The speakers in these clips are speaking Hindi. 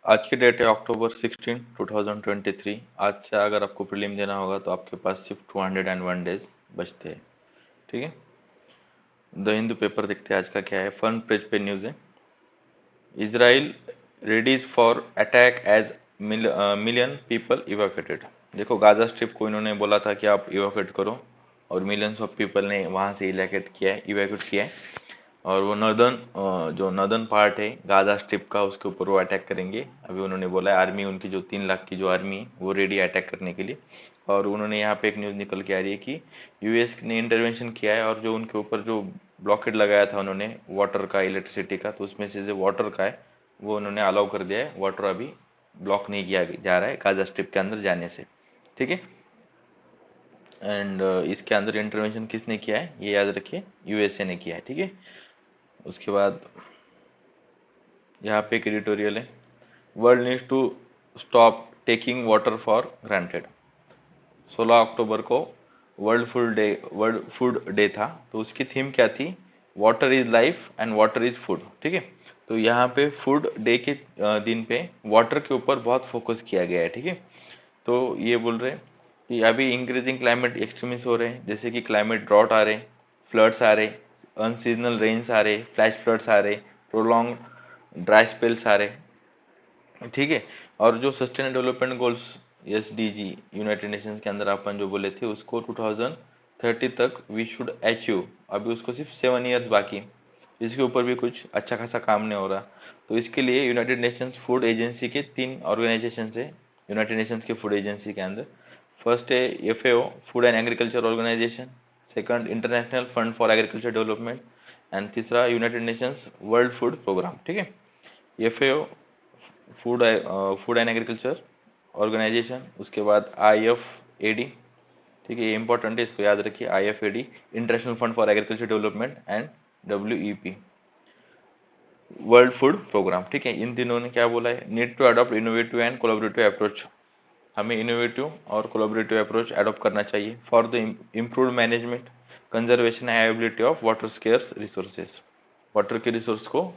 आज की डेट है अक्टूबर 16, 2023। आज से अगर आपको प्रीलिम देना होगा तो आपके पास सिर्फ 201 डेज बचते हैं। ठीक है। द हिंदू पेपर देखते हैं आज का क्या है। फ्रंट पेज पे न्यूज़ है, Israel readies for attack as million people evacuated. देखो, गाजा स्ट्रिप को इन्होंने बोला था कि आप इवैक्यूएट करो, और मिलियंस ऑफ पीपल ने वहां से इवैक्यूएट किया है। और वो जो नर्दर्न पार्ट है गाजा स्ट्रिप का, उसके ऊपर वो अटैक करेंगे। अभी उन्होंने बोला है आर्मी, उनकी जो 3 लाख की जो आर्मी है वो रेडी है अटैक करने के लिए। और उन्होंने यहाँ पे एक न्यूज़ निकल के आ रही है कि यूएस ने इंटरवेंशन किया है, और जो उनके ऊपर जो ब्लॉकेड लगाया था उन्होंने वाटर का, इलेक्ट्रिसिटी का, तो उसमें से जो वाटर का है वो उन्होंने अलाउ कर दिया है। वाटर अभी ब्लॉक नहीं किया जा रहा है गाजा स्ट्रिप के अंदर जाने से। ठीक है। एंड इसके अंदर इंटरवेंशन किसने किया है ये याद रखिए, यूएसए ने किया है। ठीक है। उसके बाद यहाँ पे एक एडिटोरियल है, world needs to stop taking water for granted. 16 October को वर्ल्ड फूड डे था, तो उसकी थीम क्या थी, water is life and water is food. ठीक है। तो यहाँ पे फूड डे के दिन पे वाटर के ऊपर बहुत फोकस किया गया है। ठीक है। तो ये बोल रहे हैं कि अभी इंक्रीजिंग क्लाइमेट एक्सट्रीमिस हो रहे हैं, जैसे कि क्लाइमेट ड्रॉट आ रहे, फ्लड्स आ रहे, अनसीजनल रेन्स आ रहे, फ्लैश फ्लड्स आ रहे, प्रोलॉन्ग ड्राई स्पेल्स आ रहे। ठीक है। और जो sustainable development goals SDG United Nations के अंदर अपन जो बोले थे उसको 2030 तक वी शुड अचीव, अभी उसको सिर्फ 7 इयर्स बाकी। इसके ऊपर भी कुछ अच्छा खासा काम नहीं हो रहा। तो इसके लिए यूनाइटेड नेशंस फूड एजेंसी के 3 ऑर्गेनाइजेशन है यूनाइटेड नेशंस के फूड एजेंसी के अंदर। फर्स्ट है FAO, food and agriculture organisation. Second, international fund for agriculture development. And तीसरा, United Nations world food programme. ठीक है। FAO, food and agriculture organisation. उसके बाद IFAD। ठीक है, ये इंपॉर्टेंट है, इसको याद रखिए। IFAD, international fund for agriculture development. And WEP, world food programme. ठीक है। इन तीनों ने क्या बोला है, need to adopt innovative and collaborative approach. हमें इनोवेटिव और कोलैबोरेटिव अप्रोच अडॉप्ट करना चाहिए for the improved management, conservation and availability of water scarce resources. Water के रिसोर्स को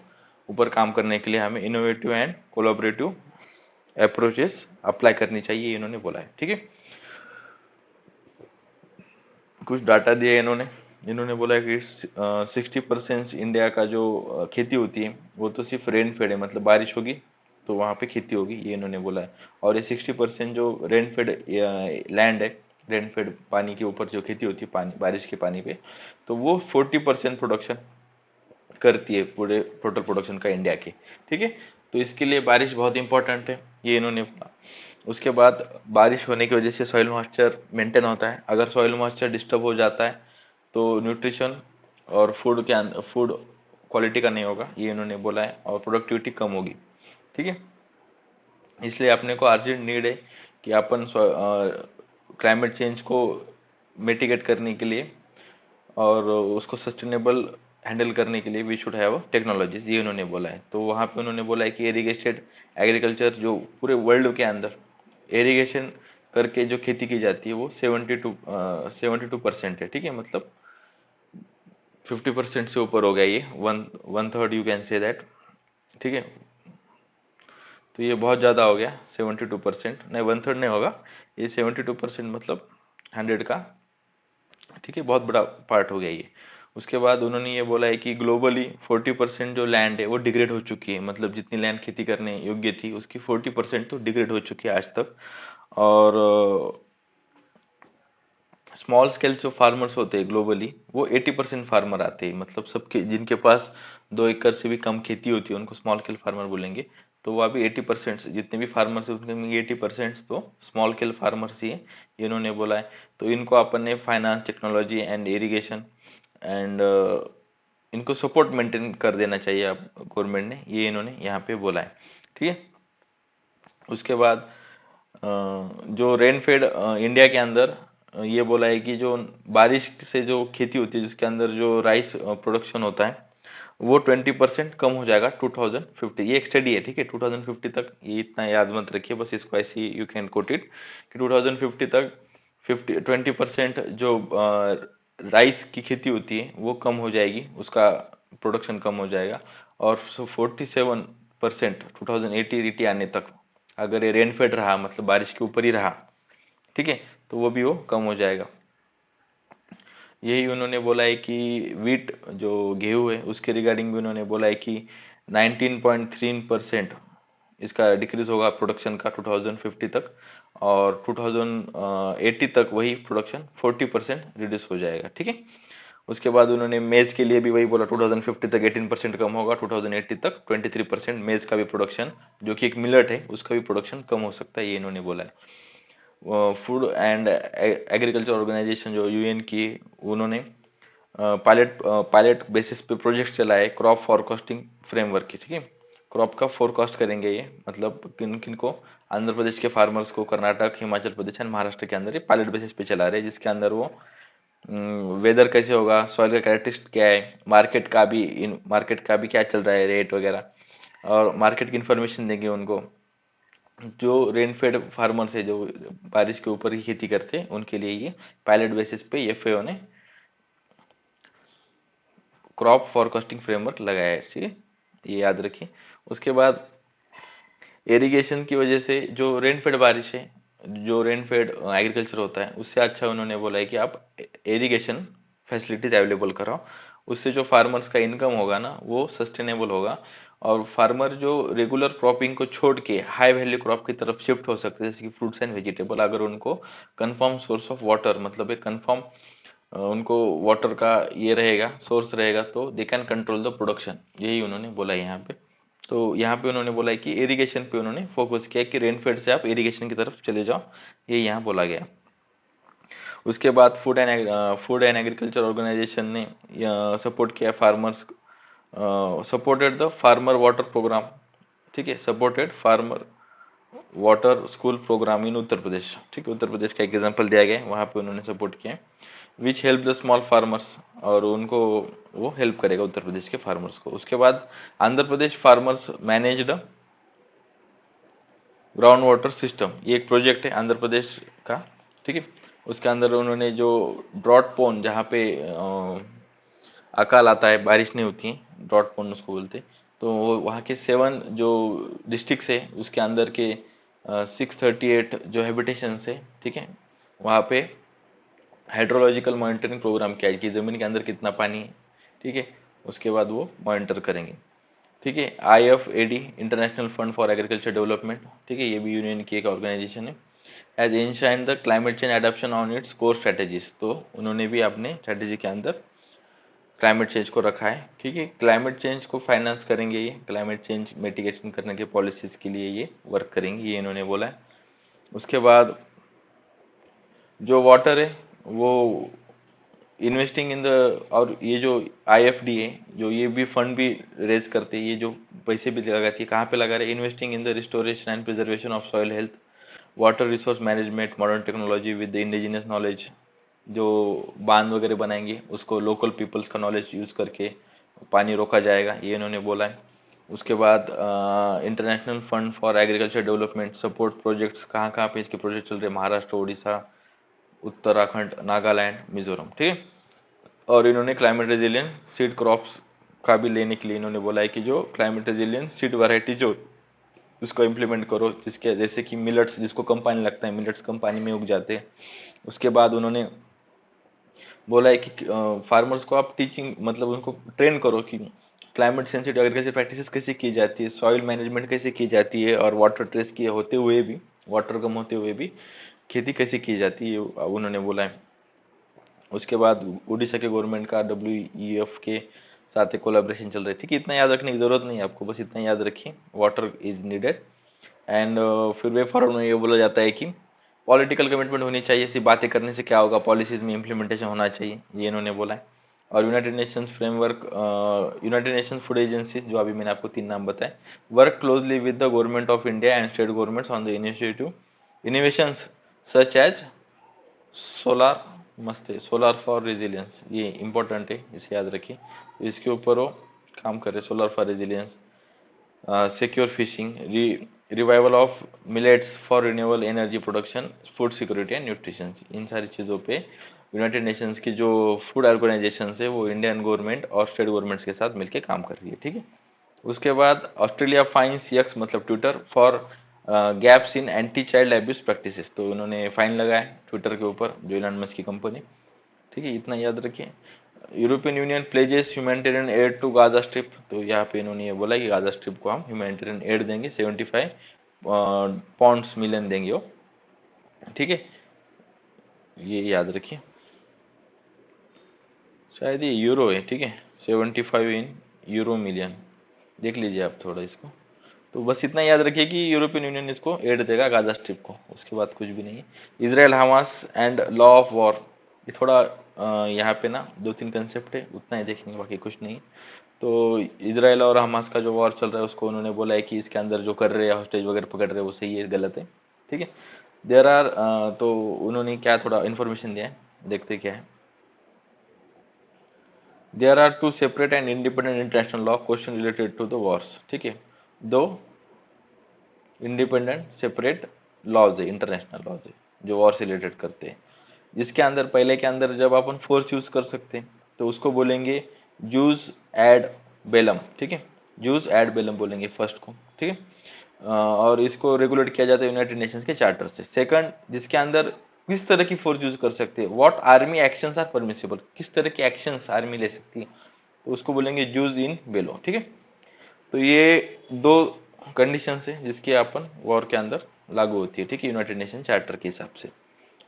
ऊपर काम करने के लिए हमें innovative and collaborative approaches apply करनी चाहिए, इन्होंने बोला है। ठीक है। कुछ डाटा दिया है इन्होंने। इन्होंने बोला है कि 60% इंडिया का जो खेती होती है वो तो सिर्फ रेनफेड है, मतलब बारिश होगी तो वहाँ पे खेती होगी, ये इन्होंने बोला है। और ये 60% जो रेनफेड लैंड है, रेनफेड पानी के ऊपर जो खेती होती है, पानी बारिश के पानी पे, तो वो 40% प्रोडक्शन करती है पूरे टोटल प्रोडक्शन का इंडिया की। ठीक है। तो इसके लिए बारिश बहुत इंपॉर्टेंट है, ये इन्होंने बोला। उसके बाद बारिश होने की वजह से सॉइल मॉइस्चर मेंटेन होता है। अगर सॉइल मॉइस्चर डिस्टर्ब हो जाता है तो न्यूट्रिशन और फूड क्वालिटी का नहीं होगा, ये इन्होंने बोला है, और प्रोडक्टिविटी कम होगी। ठीक है। इसलिए अपने को अर्जेंट नीड है कि अपन क्लाइमेट चेंज को मिटिगेट करने के लिए और उसको सस्टेनेबल हैंडल करने के लिए वी शुड हैव टेक्नोलॉजीज, ये उन्होंने बोला है। तो वहाँ पे उन्होंने बोला है कि इरिगेटेड एग्रीकल्चर जो पूरे वर्ल्ड के अंदर इरिगेशन करके जो खेती की जाती है वो 72% है। ठीक है। मतलब 50% से ऊपर हो गया ये, one third you can say that. ठीक है। तो ये बहुत ज़्यादा हो गया, 72%, नहीं वन थर्ड नहीं होगा ये, 72% मतलब 100 का। ठीक है, बहुत बड़ा पार्ट हो गया ये। उसके बाद उन्होंने ये बोला है कि ग्लोबली 40% जो लैंड है वो डिग्रेड हो चुकी है, मतलब जितनी लैंड खेती करने योग्य थी उसकी 40% तो डिग्रेड हो चुकी है आज तक। और स्मॉल स्केल जो फार्मर्स होते हैं ग्लोबली वो 80% फार्मर आते हैं, मतलब सबके जिनके पास 2 एकड़ से भी कम खेती होती है उनको स्मॉल स्केल फार्मर बोलेंगे। तो वो अभी 80% जितने भी फार्मर्स है उनके 80% तो स्मॉल स्केल फार्मर्स ही है, ये इन्होंने बोला है। तो इनको अपन ने finance, technology and irrigation and इनको सपोर्ट मेंटेन कर देना चाहिए आप गवर्नमेंट ने, ये इन्होंने यहाँ पे बोला है। ठीक है। उसके बाद जो रेनफेड इंडिया के अंदर ये बोला है कि जो बारिश से जो खेती होती है जिसके अंदर जो राइस प्रोडक्शन होता है वो 20% कम हो जाएगा 2050। ये एक स्टडी है। ठीक है। 2050 तक, ये इतना याद मत रखिए, बस इसको ऐसे यू कैन कोट इट कि 2050 तक 20% जो राइस की खेती होती है वो कम हो जाएगी, उसका प्रोडक्शन कम हो जाएगा। और 47 20% 2080 आने तक अगर ये रेनफेड रहा, मतलब बारिश के ऊपर ही रहा, ठीक है, तो वो भी वो कम हो जाएगा। यही उन्होंने बोला है कि वीट जो गेहूं है उसके रिगार्डिंग भी उन्होंने बोला है कि 19.3% इसका डिक्रीज होगा प्रोडक्शन का 2050 तक, और 2080 तक वही प्रोडक्शन 40% रिड्यूस हो जाएगा, ठीक है। उसके बाद उन्होंने मेज के लिए भी वही बोला, 2050 तक 18% कम होगा, 2080 तक 23% मेज का भी प्रोडक्शन, जो कि एक मिलेट है, उसका भी प्रोडक्शन कम हो सकता है, ये इन्होंने बोला है। फूड एंड एग्रीकल्चर ऑर्गेनाइजेशन जो यूएन की, उन्होंने पायलट बेसिस पे प्रोजेक्ट चलाए क्रॉप फॉरकास्टिंग फ्रेमवर्क की, ठीक है। क्रॉप का फोरकास्ट करेंगे ये, मतलब किन किन को, आंध्र प्रदेश के फार्मर्स को, कर्नाटक, हिमाचल प्रदेश एंड महाराष्ट्र के अंदर ये पायलट बेसिस पे चला रहे हैं, जिसके अंदर वो वेदर कैसे होगा, सॉइल का कैरेक्टरिस्टिक क्या है, मार्केट का भी क्या चल रहा है, रेट वगैरह, और मार्केट की इन्फॉर्मेशन देंगे उनको। जो रेनफेड फार्मर्स है, जो बारिश के ऊपर ही खेती करते हैं, उनके लिए ये पायलट बेसिस पे एफएओ ने क्रॉप फॉरकास्टिंग फ्रेमवर्क लगाया है, ठीक है, ये याद रखिए। उसके बाद इरिगेशन की वजह से जो रेनफेड बारिश है, जो रेनफेड एग्रीकल्चर होता है, उससे अच्छा उन्होंने बोला है कि आप इरिगेशन फैसिलिटीज अवेलेबल कराओ, उससे जो फार्मर्स का इनकम होगा ना वो सस्टेनेबल होगा, और फार्मर जो रेगुलर क्रॉपिंग को छोड़ के हाई वैल्यू क्रॉप की तरफ शिफ्ट हो सकते हैं, जैसे कि फ्रूट्स एंड वेजिटेबल, अगर उनको कंफर्म सोर्स ऑफ वाटर, मतलब एक कंफर्म उनको वाटर का ये रहेगा, सोर्स रहेगा, तो they can control the production, यही उन्होंने बोला है यहाँ पे। तो यहाँ पे उन्होंने बोला है कि इरिगेशन पे उन्होंने फोकस किया कि रेनफेड से आप इरिगेशन की तरफ चले जाओ, ये यहाँ बोला गया। उसके बाद फूड एंड एग्रीकल्चर ऑर्गेनाइजेशन ने सपोर्ट किया farmers, supported the farmer water programme, ठीक है, supported farmer water school programme in Uttar Pradesh, ठीक है, उत्तर प्रदेश का एक एग्जांपल दिया गया है, वहाँ पे उन्होंने सपोर्ट किया, which help the small farmers, और उनको वो हेल्प करेगा उत्तर प्रदेश के फार्मर्स को। उसके बाद Andhra Pradesh farmers managed ground water system, ये एक प्रोजेक्ट है आंध्र प्रदेश का, ठीक है। उसके अंदर उन्होंने जो ड्रॉट पोन, जहाँ पे अकाल आता है, बारिश नहीं होती है, ड्रॉट पोन उसको बोलते हैं, तो वहाँ के 7 जो डिस्ट्रिक्ट्स है उसके अंदर के 638 जो हैबिटेशन है, ठीक है, वहाँ पे हाइड्रोलॉजिकल मॉनिटरिंग प्रोग्राम किया है कि ज़मीन के अंदर कितना पानी है, ठीक है, उसके बाद वो मॉनिटर करेंगे, ठीक है। IFAD international fund for agriculture development, ठीक है, ये भी यूनियन की एक ऑर्गेनाइजेशन है, as enshrine the climate change adaptation on its core strategies, तो उन्होंने भी अपने स्ट्रेटेजी के अंदर क्लाइमेट चेंज को रखा है, ठीक है। क्लाइमेट चेंज को फाइनेंस करेंगे, ये क्लाइमेट चेंज मिटिगेशन करने के पॉलिसीज के लिए ये वर्क करेंगे, ये इन्होंने बोला है। उसके बाद जो वाटर है वो इन्वेस्टिंग इन द, और ये जो IFD है, जो ये भी फंड भी रेज करते हैं, ये जो पैसे भी लगाती है, कहाँ पे लगा रहे हैं, investing in the restoration and preservation of soil health, water resource management, modern technology with the indigenous knowledge, जो बांध वगैरह बनाएंगे उसको लोकल पीपल्स का नॉलेज यूज करके पानी रोका जाएगा, ये इन्होंने बोला है। उसके बाद international fund for agriculture development support projects, कहाँ कहाँ पे इसके प्रोजेक्ट चल रहे हैं, महाराष्ट्र, उड़ीसा, उत्तराखंड, नागालैंड, मिजोरम, ठीक है। और इन्होंने क्लाइमेट रेजिलियंट सीड क्रॉप्स का भी लेने के लिए इन्होंने बोला है कि जो क्लाइमेट रेजिलियंट सीड वैरायटी जो उसको इम्प्लीमेंट करो, जिसके जैसे कि मिलेट्स, जिसको कम पानी लगता है, मिलेट्स कम पानी में उग जाते हैं। उसके बाद उन्होंने बोला है कि फार्मर्स को आप टीचिंग, मतलब उनको ट्रेन करो कि क्लाइमेट सेंसिटिव एग्रीकल्चर प्रैक्टिसेस कैसे की जाती है, सॉइल मैनेजमेंट कैसे की जाती है, और वाटर ट्रेस किए होते हुए भी, वाटर कम होते हुए भी खेती कैसे की जाती है, उन्होंने बोला है। उसके बाद उड़ीसा के गवर्नमेंट का WEF के साथ एक कोलाब्रेशन चल रही है, ठीक है, इतना याद रखने की जरूरत नहीं है आपको, बस इतना याद रखिए, वाटर इज नीडेड। एंड फिर वे फॉरवर्ड में ये बोला जाता है कि पॉलिटिकल कमिटमेंट होनी चाहिए, सिर्फ बातें करने से क्या होगा, पॉलिसीज में इम्प्लीमेंटेशन होना चाहिए, ये इन्होंने बोला है। और United Nations framework, United Nations food agency, जो अभी मैंने आपको 3 नाम बताए, work closely with the government of India and state governments on the initiative innovations such as solar, मस्त है, सोलार फॉर रेजिलियंस, ये इंपॉर्टेंट है, इसे याद रखिए, तो इसके ऊपर वो काम कर रहे, solar for resilience, secure fishing, revival of millets for renewable energy production, food security and nutrition, इन सारी चीज़ों पे यूनाइटेड नेशंस की जो फूड ऑर्गेनाइजेशन है वो इंडियन गवर्नमेंट और स्टेट गवर्नमेंट्स के साथ मिलकर काम कर रही है, ठीक है। उसके बाद ऑस्ट्रेलिया फाइन्स यक्स मतलब Twitter for gaps in anti child abuse practices. तो उन्होंने फाइन लगाया ट्विटर के ऊपर, जो इलॉन मस्क की कंपनी। ठीक है, इतना याद रखिए। European Union pledges humanitarian aid to Gaza strip. तो यहाँ पे इन्होंने ये बोला कि गाजा स्ट्रिप को हम ह्यूमैनिटेरियन एड देंगे, 75 पॉन्ड्स मिलियन देंगे वो। ठीक है, ये याद रखिए। शायद ये यूरो है। ठीक है, 75 इन यूरो मिलियन, देख लीजिए आप थोड़ा इसको। तो बस इतना याद रखिए कि यूरोपियन यूनियन इसको एड देगा गाजा स्ट्रिप को, उसके बाद कुछ भी नहीं है। Israel Hamas and law of war, ये थोड़ा यहाँ पे ना 2-3 कंसेप्ट है, उतना ही देखेंगे, बाकी कुछ नहीं। तो इसराइल और हमास का जो वॉर चल रहा है उसको उन्होंने बोला है कि इसके अंदर जो कर रहे हैं हॉस्टेज वगैरह पकड़ रहे हैं वो सही है, गलत है। ठीक है, देर आर, तो उन्होंने क्या थोड़ा इन्फॉर्मेशन दिया है, देखते क्या है। There are two separate and independent international law question related to the wars. ठीक है, दो इंडिपेंडेंट सेपरेट लॉज है, इंटरनेशनल लॉज है, जो वॉर से रिलेटेड करते हैं। जिसके अंदर पहले के अंदर जब अपन फोर्स यूज कर सकते हैं तो उसको बोलेंगे जूस एड बेलम। ठीक है, जूस एड बेलम बोलेंगे फर्स्ट को। ठीक है, और इसको रेगुलेट किया जाता है यूनाइटेड नेशंस के चार्टर से। सेकंड, जिसके अंदर किस तरह की फोर्स यूज कर सकते हैं, what army actions are permissible, किस तरह के एक्शंस आर्मी ले सकती है, तो उसको बोलेंगे जूस इन बेलो। ठीक है, तो ये दो कंडीशन है जिसके अपन वॉर के अंदर लागू होती है। ठीक है, यूनाइटेड नेशन चार्टर के हिसाब से।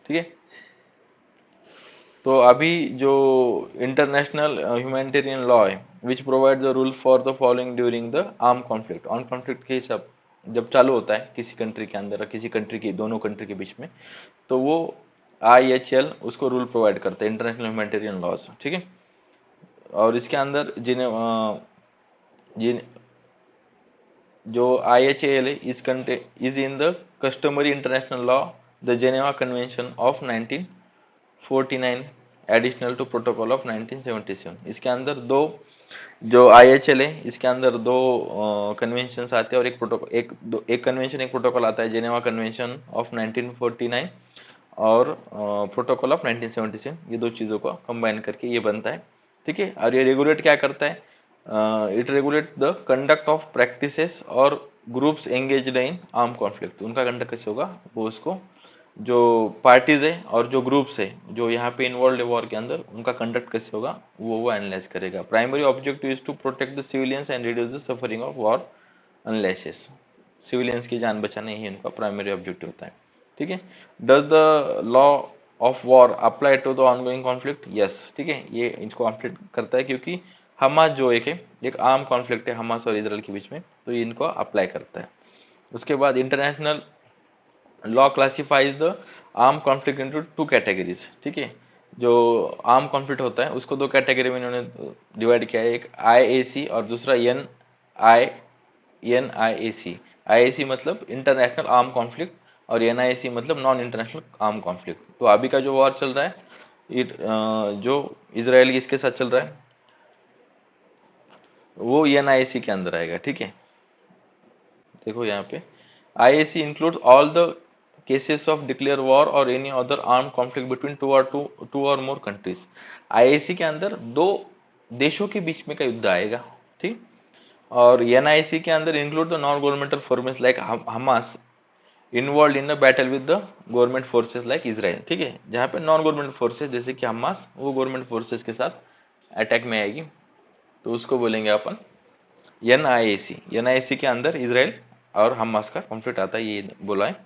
ठीक है, तो अभी जो इंटरनेशनल ह्यूमैनिटेरियन लॉ है which provide the rule for the following during the arm conflict, arm conflict के हिसाब जब चालू होता है किसी कंट्री के अंदर, किसी कंट्री के दोनों कंट्री के बीच में, तो वो IHL उसको रूल प्रोवाइड करता है, इंटरनेशनल ह्यूमैनिटेरियन लॉज। ठीक है, और इसके अंदर जिन जो IHL है is in the customary international law the Geneva convention of 1949 additional two protocol of 1977। इसके अंदर दो, जो IHL है इसके अंदर दो कन्वेंशन आते हैं और एक प्रोटोकॉल, एक कन्वेंशन एक प्रोटोकॉल आता है, जेनेवा कन्वेंशन ऑफ 1949 और प्रोटोकॉल ऑफ 1977। ये दो चीज़ों को कंबाइन करके ये बनता है। ठीक है, और ये रेगुलेट क्या करता है, it regulate the conduct of practices और groups engaged in arm conflict. उनका कंडक्ट कैसे होगा, वो उसको जो पार्टीज है और जो ग्रुप्स है जो यहाँ पे इन्वॉल्व है वॉर के अंदर, उनका कंडक्ट कैसे होगा वो एनालाइज करेगा। Primary objective is to protect the civilians and reduce the suffering of war अनलेसेस। सिविलियंस की जान बचाना ही इनका प्राइमरी ऑब्जेक्टिव होता है। ठीक है, does the law of war apply to the ongoing conflict, yes. ठीक है, ये इसको कॉन्फ्लिक्ट करता है क्योंकि हमास जो एक आर्म कॉन्फ्लिक्ट है हमास और इसराइल के बीच में, तो ये इनको अप्लाई करता है। उसके बाद international law classifies the arm conflict into two categories. ठीक है, जो आर्म कॉन्फ्लिक्ट होता है उसको दो कैटेगरी में इन्होंने डिवाइड किया है, एक IAC और दूसरा NIAC। IAC मतलब इंटरनेशनल आर्म कॉन्फ्लिक्ट और NIAC मतलब नॉन इंटरनेशनल आर्म कॉन्फ्लिक्ट। तो अभी का जो वॉर चल रहा है जो इसराइल इसके साथ चल रहा है वो NIAC के अंदर आएगा। ठीक है, देखो यहाँ पे IAC includes all the cases of declare war or any other armed conflict between two or more countries। IAC के अंदर दो देशों के बीच में का युद्ध आएगा। ठीक, और NIC के अंदर include the non governmental forces like Hamas involve in the battle with the government forces like Israel. ठीक है, जहाँ पे नॉन गवर्नमेंट फोर्सेस जैसे कि हमास वो गवर्नमेंट फोर्सेस के साथ अटैक में आएगी, तो उसको बोलेंगे अपन NIAC। NIAC के अंदर इसराइल और हमास का कॉन्फ्लिक्ट आता है, ये बोला है।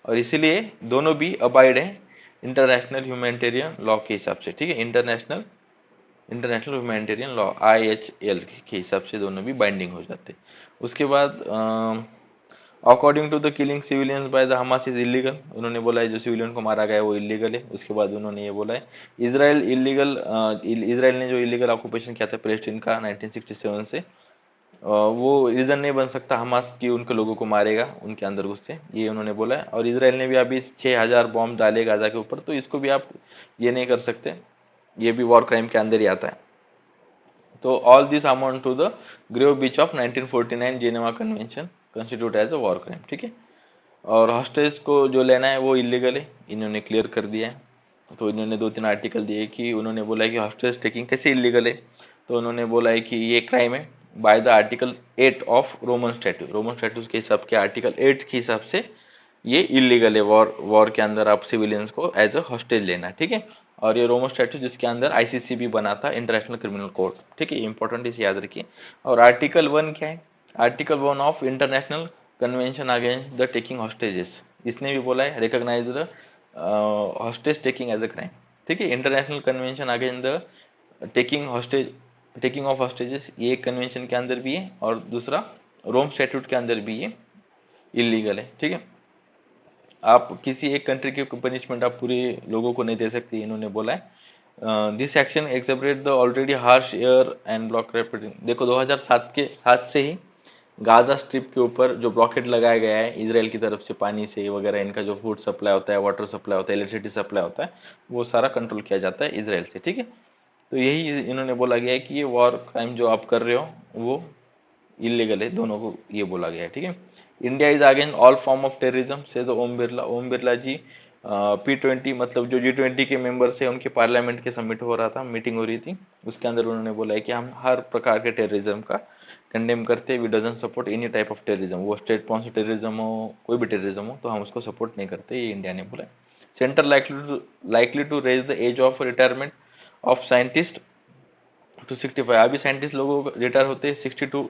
और इसीलिए दोनों भी अबाइड है इंटरनेशनल ह्यूमैनिटेरियन लॉ के हिसाब से। ठीक है, इंटरनेशनल ह्यूमैनिटेरियन लॉ IHL के हिसाब से दोनों भी बाइंडिंग हो जाते हैं। उसके बाद according to the killing civilians by the Hamas is illegal. उन्होंने बोला है जो सिविलियन को मारा गया वो इलीगल है। उसके बाद उन्होंने ये बोला है इसराइल ने जो इलीगल ऑक्यूपेशन किया था पैलेस्टीन का 1967 से, वो रीजन नहीं बन सकता हमास की उनके लोगों को मारेगा उनके अंदर घुस से, ये उन्होंने बोला है। और इसराइल ने भी अभी 6000 बॉम्ब डाले गाजा के ऊपर, तो इसको भी आप ये नहीं कर सकते, ये भी वॉर क्राइम के अंदर ही आता है। तो all this amount to the grave breach of 1949 Geneva convention constitute as a war crime. ठीक है, और हॉस्टेज को जो लेना है वो इलीगल है, इन्होंने क्लियर कर दिया है। तो इन्होंने 2-3 आर्टिकल दिए कि उन्होंने बोला है कि हॉस्टेज टेकिंग कैसे इलीगल है, तो उन्होंने बोला है कि ये क्राइम है, by the article 8 of Roman statute. Roman statute के हिसाब के आर्टिकल 8 के हिसाब से ये इलीगल है, वॉर के अंदर आप सिविलियंस को एज अ हॉस्टेज लेना, ठीक है। और ये रोमन स्टैट्यूट जिसके अंदर आईसीसी भी बना था, इंटरनेशनल क्रिमिनल कोर्ट, ठीक है, इंपॉर्टेंट इसे याद रखिए। और आर्टिकल 1 क्या है? Article 1 of international convention against the taking hostages, इसने भी बोला है recognize the hostage taking as a crime, ठीक है। International convention against the taking of hostages, ये एक कन्वेंशन के अंदर भी है, और दूसरा रोम स्टैट्यूट के अंदर भी ये इलीगल है, ठीक है। आप किसी एक कंट्री की पनिशमेंट आप पूरे लोगों को नहीं दे सकते, इन्होंने बोला है। This action accepted the already harsh air and block रेपिडिंग। देखो 2007 से ही गाजा स्ट्रिप के ऊपर जो ब्लॉकेट लगाया गया है इसराइल की तरफ से, पानी से वगैरह, इनका जो फूड सप्लाई होता है, वाटर सप्लाई होता है, इलेक्ट्रिसिटी सप्लाई होता है, वो सारा कंट्रोल किया जाता है इसराइल से, ठीक है। तो यही इन्होंने बोला गया है कि ये वॉर क्राइम जो आप कर रहे हो वो इलीगल है, दोनों को ये बोला गया है, ठीक है। India is against all form of terrorism से ओम बिरला। ओम बिरला जी P20 मतलब जो G20 के मेंबर्स है उनके पार्लियामेंट के समिट हो रहा था, मीटिंग हो रही थी, उसके अंदर उन्होंने बोला है कि हम हर प्रकार के टेररिज्म का कंडेम करते हैं, we doesn't support any type of terrorism, वो स्टेट स्पॉन्सर टेररिज्म हो, कोई भी टेररिज्म हो, तो हम उसको सपोर्ट नहीं करते, ये इंडिया ने बोला। Centre likely to raise the age of retirement of scientist to 65। अभी साइंटिस्ट लोगों रिटायर होते हैं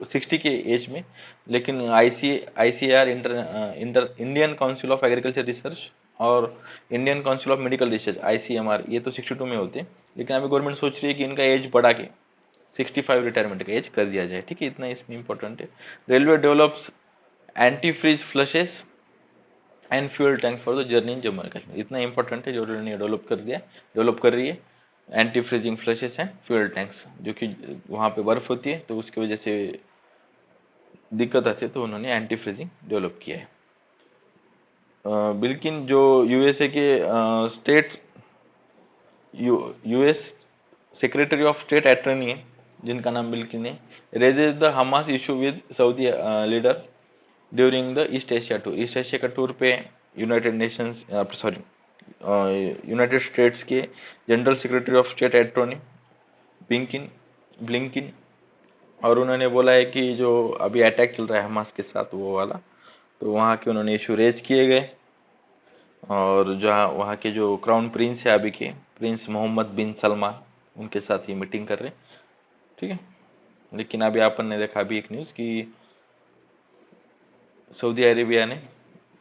60 के एज में, लेकिन ICAR Indian council of agriculture research और Indian council of medical research ICMR ये तो 62 में होते हैं, लेकिन अभी गवर्नमेंट सोच रही है कि इनका एज बढ़ा के 65 रिटायरमेंट का एज कर दिया जाए, ठीक है, इतना इसमें इंपॉर्टेंट है। Railway develops anti freeze flushes and fuel tank for the journey in Jammu and Kashmir, इतना इंपॉर्टेंट है जो रेलवे डेवलप कर रही है। Anti freezing flushes and fuel tanks, जो कि वहाँ पे बर्फ होती है तो उसकी वजह से दिक्कत आती है, तो उन्होंने एंटी फ्रीजिंग डेवलप किया है। बिल्किन जो यूएसए के state US secretary of state attorney है, जिनका नाम बिल्किन है, raises the Hamas issue with Saudi leader during the East Asia tour. East Asia का टूर पे United Nations sorry United States के general secretary of state attorney Blinken, और उन्होंने बोला है कि जो अभी अटैक चल रहा है हमास के साथ वो वाला, तो वहाँ के उन्होंने इशू रेज किए गए। और जहाँ वहाँ के जो क्राउन प्रिंस है अभी के, प्रिंस मोहम्मद बिन सलमान, उनके साथ ये मीटिंग कर रहे हैं, ठीक है। लेकिन अभी अपन ने देखा अभी एक न्यूज़ कि सऊदी अरेबिया ने,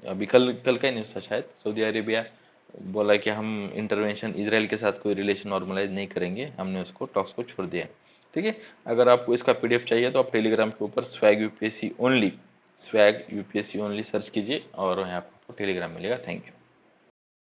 अभी कल कल का ही न्यूज़ था शायद, सऊदी अरेबिया बोला कि हम इंटरवेंशन इसराइल के साथ कोई रिलेशन नॉर्मलाइज नहीं करेंगे, हमने उसको टॉक्स को छोड़ दिया है, ठीक है। अगर आपको इसका PDF चाहिए तो आप टेलीग्राम के ऊपर स्वैग UPSC ओनली सर्च कीजिए और यहाँ आपको टेलीग्राम मिलेगा। Thank you.